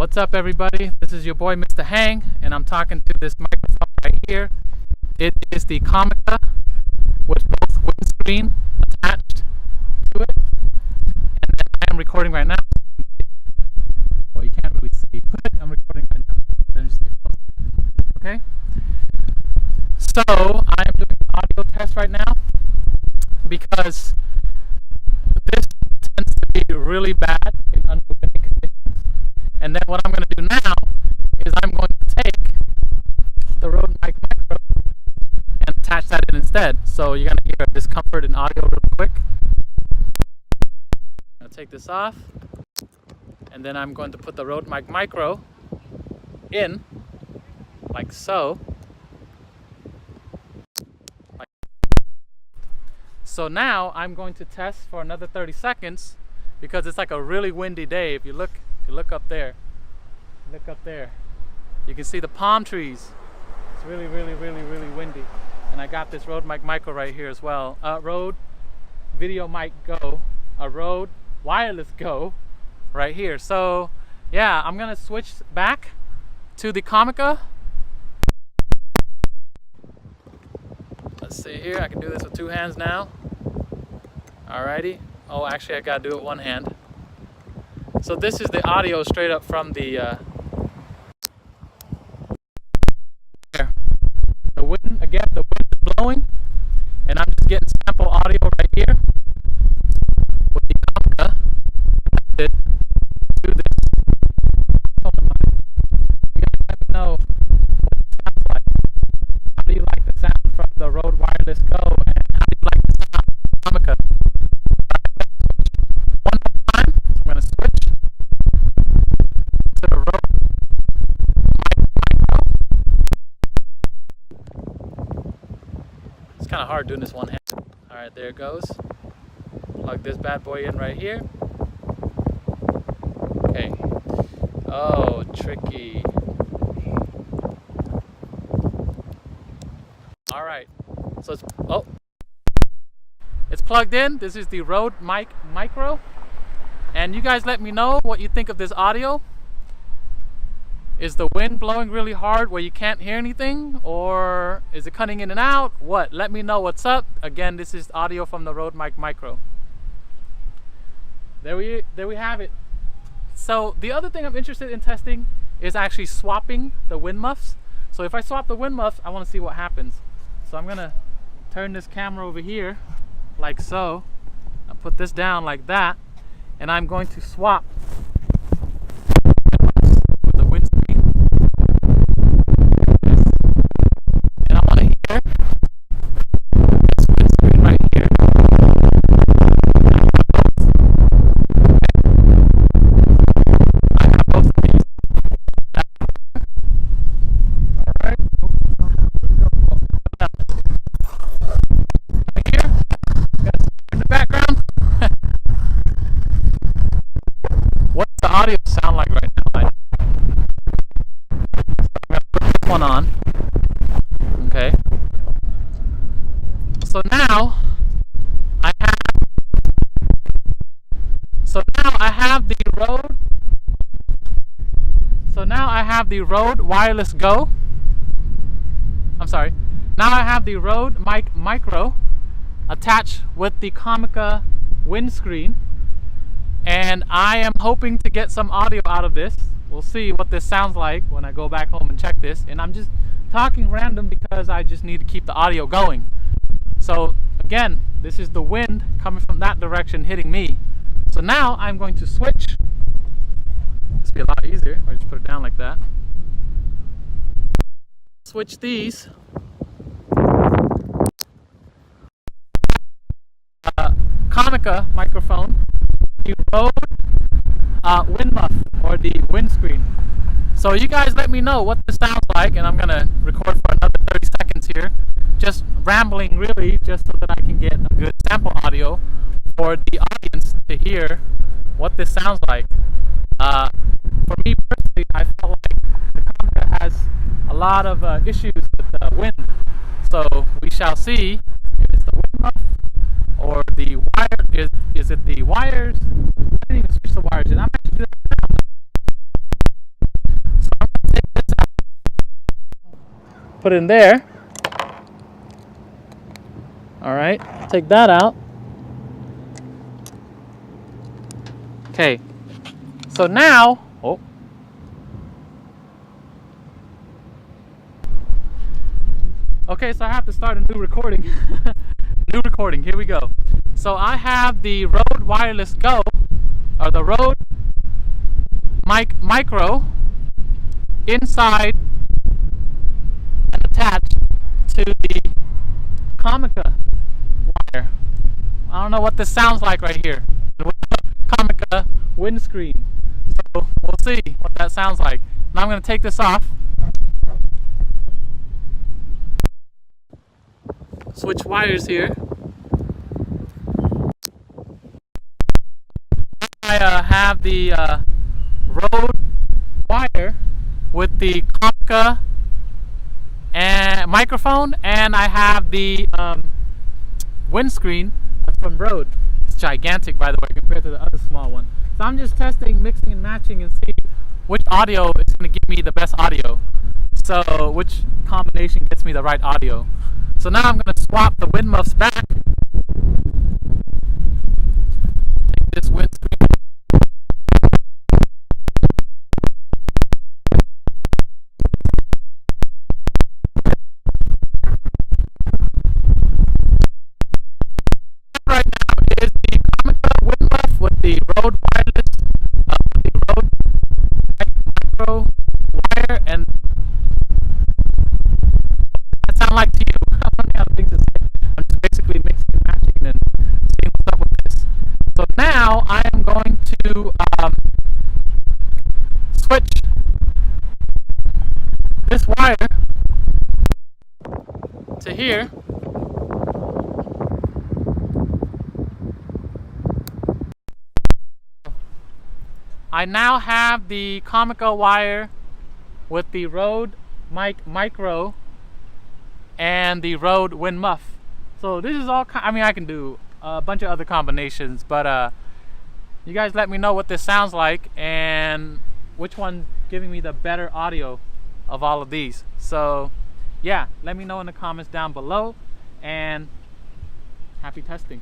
What's up, everybody? This is your boy Mr. Heng, and I'm talking to this microphone right here. It is the Comica with both windscreen attached to it, and then I am recording right now. Well, you can't really see, but I'm recording right now. Okay? So I am doing an audio test right now because this tends to be really bad in unwindy conditions. And then what I'm going to do now is I'm going to take the Rode mic micro and attach that in instead. So you're going to hear a discomfort in audio real quick. I'm going to take this off, and then I'm going to put the Rode mic micro in like so. So now I'm going to test for another 30 seconds because it's like a really windy day. If you look up there, you can see the palm trees. It's really windy. And I got this Rode mic micro right here as well. Rode Video Mic Go, a Rode Wireless Go right here. So yeah, I'm gonna switch back to the Comica. Let's see here, I can do this with two hands now. Alrighty. Oh, actually I gotta do it with one hand. So this is the audio straight up from the wind. Again, the wind is blowing, and I'm just getting sample audio right here with the Comica connected to this. You guys let me know what it sounds like. How do you like the sound from the Rode Wireless Go, and how do you like the sound of the Comica? One more time, I'm going to switch to the Rode mic micro. It's kind of hard doing this one hand. Alright, there it goes. Plug this bad boy in right here. Okay. Oh, tricky. Alright. So it's plugged in. This is the Rode mic micro. And you guys let me know what you think of this audio. Is the wind blowing really hard where you can't hear anything, or is it cutting in and out? What? Let me know what's up. Again, this is audio from the Rode mic micro. There we have it. So the other thing I'm interested in testing is actually swapping the wind muffs. So if I swap the wind muffs, I want to see what happens. So I'm gonna turn this camera over here like so. I'll put this down like that, and I'm going to swap with the windscreen. And I want to hear this windscreen right here. I have both of these. Alright. Right here. In the background. What's the audio sound like right now? So I'm going to put this one on. Okay. So now I have the Rode. So now I have the Rode Wireless Go. I'm sorry. Now I have the Rode mic micro attached with the Comica windscreen, and I am hoping to get some audio out of this. We'll see what this sounds like when I go back home and check this. And I'm just talking random because I just need to keep the audio going. So again, this is the wind coming from that direction hitting me. So now I'm going to switch. This will be a lot easier if I just put it down like that. Switch these. Comica microphone, the Rode wind muff, or the windscreen. So you guys let me know what this sounds like, and I'm gonna record for another 30 seconds here, just rambling really, just so that I can get a good sample audio for the audience to hear what this sounds like. For me personally, I felt like the Comica has a lot of issues with the wind, so we shall see if it's the wind muff or the wire. Is it the wires? I didn't even switch the wires, and I'm actually doing it now. put it in there. All right, take that out. Okay, so now, okay, so I have to start a new recording. New recording, here we go. So I have the Rode Wireless Go, or the Rode Micro, inside and attached to the Comica wire. I don't know what this sounds like right here. Comica windscreen. So we'll see what that sounds like. Now I'm going to take this off. Switch wires here. I have the Rode wire with the Conica and microphone, and I have the windscreen that's from Rode. It's gigantic, by the way, compared to the other small one. So I'm just testing, mixing and matching, and see which audio is going to give me the best audio. So which combination gets me the right audio. So now I'm going to swap the wind muffs back. Take this windscreen. Right now is the Comica wind muff with the Rode wireless, the Rode micro wire, and that sound like to you? I don't know how things to say. I'm just basically mixing and matching and seeing what's up with this. So now I am going to switch this wire to here. I now have the Comica wire with the Rode Micro and the Rode wind muff. So this is all, I mean, I can do a bunch of other combinations, but you guys let me know what this sounds like and which one's giving me the better audio of all of these. So yeah, let me know in the comments down below, and happy testing.